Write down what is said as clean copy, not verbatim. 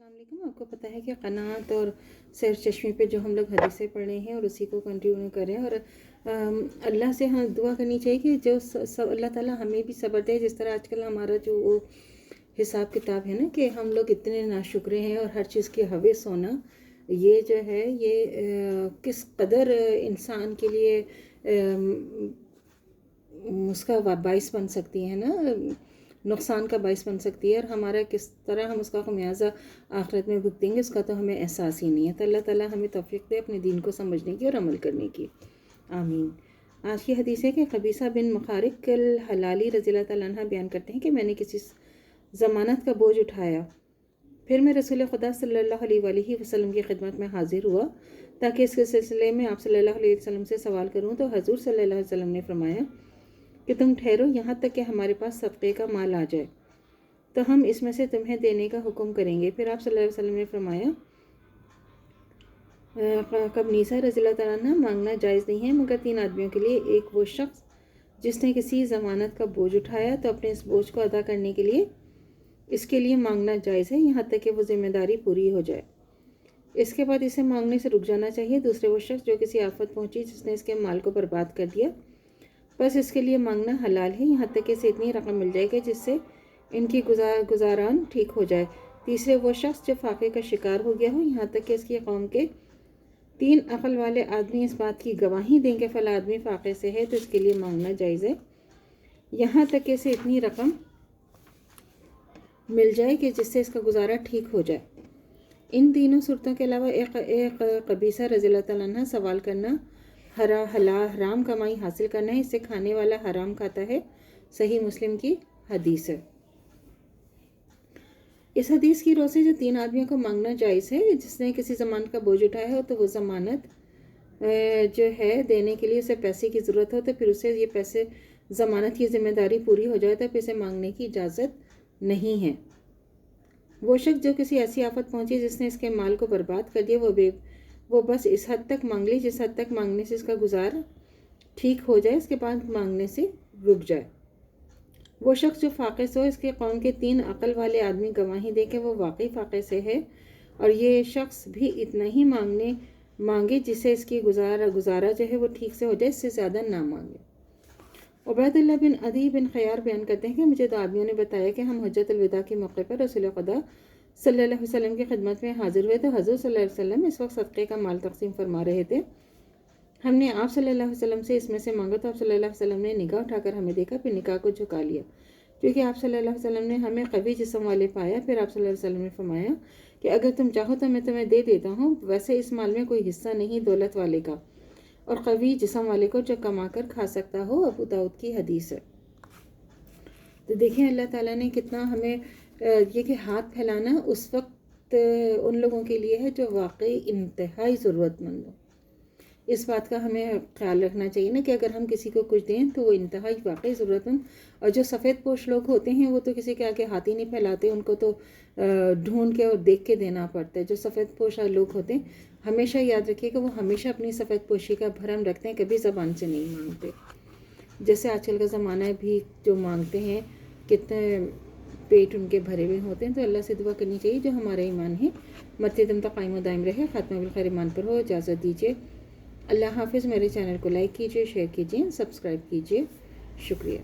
السلام علیکم. آپ کو پتہ ہے کہ قناعت اور سیر چشمی پہ جو ہم لوگ حدیثیں پڑھ رہے ہیں اور اسی کو کنٹینیو کریں اور اللہ سے ہم دعا کرنی چاہیے کہ جو اللہ تعالیٰ ہمیں بھی صبر دے. جس طرح آج کل ہمارا جو وہ حساب کتاب ہے نا کہ ہم لوگ اتنے ناشکرے ہیں اور ہر چیز کی ہوس ہونا، یہ جو ہے یہ کس قدر انسان کے لیے اس کا باعث بن سکتی ہے نا، نقصان کا باعث بن سکتی ہے، اور ہمارا کس طرح ہم اس کا خمیازہ آخرت میں بھگتیں گے اس کا تو ہمیں احساس ہی نہیں ہے. تو اللہ تعالیٰ ہمیں توفیق دے اپنے دین کو سمجھنے کی اور عمل کرنے کی. آمین. آج کی حدیث ہے کہ قبیصہ بن مخارق الحلالی رضی اللہ تعالیٰ عنہ بیان کرتے ہیں کہ میں نے کسی ضمانت کا بوجھ اٹھایا، پھر میں رسول خدا صلی اللہ علیہ وآلہ وسلم کی خدمت میں حاضر ہوا تاکہ اس کے سلسلے میں آپ صلی اللہ علیہ وسلم سے سوال کروں. تو حضور صلی اللہ علیہ وسلم نے فرمایا کہ تم ٹھہرو یہاں تک کہ ہمارے پاس صدقے کا مال آ جائے تو ہم اس میں سے تمہیں دینے کا حکم کریں گے. پھر آپ صلی اللہ علیہ وسلم نے فرمایا قبیصہ رضی اللہ تعالیٰ عنہ مانگنا جائز نہیں ہے مگر 3 آدمیوں کے لیے. ایک وہ شخص جس نے کسی ضمانت کا بوجھ اٹھایا تو اپنے اس بوجھ کو ادا کرنے کے لیے اس کے لیے مانگنا جائز ہے یہاں تک کہ وہ ذمہ داری پوری ہو جائے، اس کے بعد اسے مانگنے سے رک جانا چاہیے. دوسرے وہ شخص جو کسی آفت پہنچی جس نے اس کے مال کو برباد کر دیا، بس اس کے لیے مانگنا حلال ہے یہاں تک کہ اسے اتنی رقم مل جائے گی جس سے ان کی گزاران ٹھیک ہو جائے. تیسرے وہ شخص جو فاقے کا شکار ہو گیا ہو یہاں تک کہ اس کی قوم کے 3 عقل والے آدمی اس بات کی گواہی دیں کہ فلاں آدمی فاقے سے ہے تو اس کے لیے مانگنا جائز ہے یہاں تک کہ اسے اتنی رقم مل جائے کہ جس سے اس کا گزارا ٹھیک ہو جائے. ان تینوں صورتوں کے علاوہ ایک قبیصہ رضی اللہ تعالیٰ عنہ سوال کرنا، حرام کمائی حاصل کرنا ہے، اس سے کھانے والا حرام کھاتا ہے. صحیح مسلم کی حدیث ہے. اس حدیث کی روح سے جو 3 آدمیوں کو مانگنا جائز ہے، جس نے کسی ضمانت کا بوجھ اٹھایا ہو تو وہ ضمانت جو ہے دینے کے لیے اسے پیسے کی ضرورت ہو تو پھر اسے یہ پیسے ضمانت کی ذمہ داری پوری ہو جائے تو پھر اسے مانگنے کی اجازت نہیں ہے. وہ شخص جو کسی ایسی آفت پہنچی جس نے اس کے مال کو برباد کر دیا وہ بس اس حد تک مانگ لی جس حد تک مانگنے سے اس کا گزار ٹھیک ہو جائے، اس کے بعد مانگنے سے رک جائے. وہ شخص جو فاقے سے ہو اس کے قوم کے 3 عقل والے آدمی گواہی دے کہ وہ واقعی فاقے سے ہے اور یہ شخص بھی اتنا ہی مانگے جس سے اس کی گزارا جو ہے وہ ٹھیک سے ہو جائے، اس سے زیادہ نہ مانگے. عبید اللہ بن عدی بن خیار بیان کرتے ہیں کہ مجھے 2 آدمیوں نے بتایا کہ ہم حجۃ الوداع کے موقع پر رسول خدا صلی اللہ علیہ وسلم کی خدمت میں حاضر ہوئے تو حضور صلی اللہ علیہ وسلم اس وقت صدقے کا مال تقسیم فرما رہے تھے. ہم نے آپ صلی اللہ علیہ وسلم سے اس میں سے مانگا تو آپ صلی اللہ علیہ وسلم نے نگاہ اٹھا کر ہمیں دیکھا، پھر نگاہ کو جھکا لیا کیونکہ آپ صلی اللہ علیہ وسلم نے ہمیں قوی جسم والے پایا. پھر آپ صلی اللہ علیہ وسلم نے فرمایا کہ اگر تم چاہو تو میں تمہیں دے دیتا ہوں، ویسے اس مال میں کوئی حصہ نہیں دولت والے کا اور قوی جسم والے کو جو کما کر کھا سکتا ہو. ابو داؤد کی حدیث ہے. تو دیکھیں اللہ تعالیٰ نے کتنا ہمیں یہ کہ ہاتھ پھیلانا اس وقت ان لوگوں کے لیے ہے جو واقعی انتہائی ضرورت مند ہو. اس بات کا ہمیں خیال رکھنا چاہیے نا کہ اگر ہم کسی کو کچھ دیں تو وہ انتہائی واقعی ضرورت مند، اور جو سفید پوش لوگ ہوتے ہیں وہ تو کسی کے آگے ہاتھ ہی نہیں پھیلاتے، ان کو تو ڈھونڈ کے اور دیکھ کے دینا پڑتا ہے. جو سفید پوش لوگ ہوتے ہیں ہمیشہ یاد رکھیے کہ وہ ہمیشہ اپنی سفید پوشی کا بھرم رکھتے ہیں، کبھی زبان سے نہیں مانگتے. جیسے آج کل کا زمانہ ہے بھی جو مانگتے ہیں کتنے پیٹ ان کے بھرے ہوئے ہوتے ہیں. تو اللہ سے دعا کرنی چاہیے جو ہمارا ایمان ہے مرتے دم تک قائم و دائم رہے، خاتمہ بالخیر ایمان پر ہو. اجازت دیجیے. اللہ حافظ. میرے چینل کو لائک کیجیے، شیئر کیجیے، سبسکرائب کیجیے. شکریہ.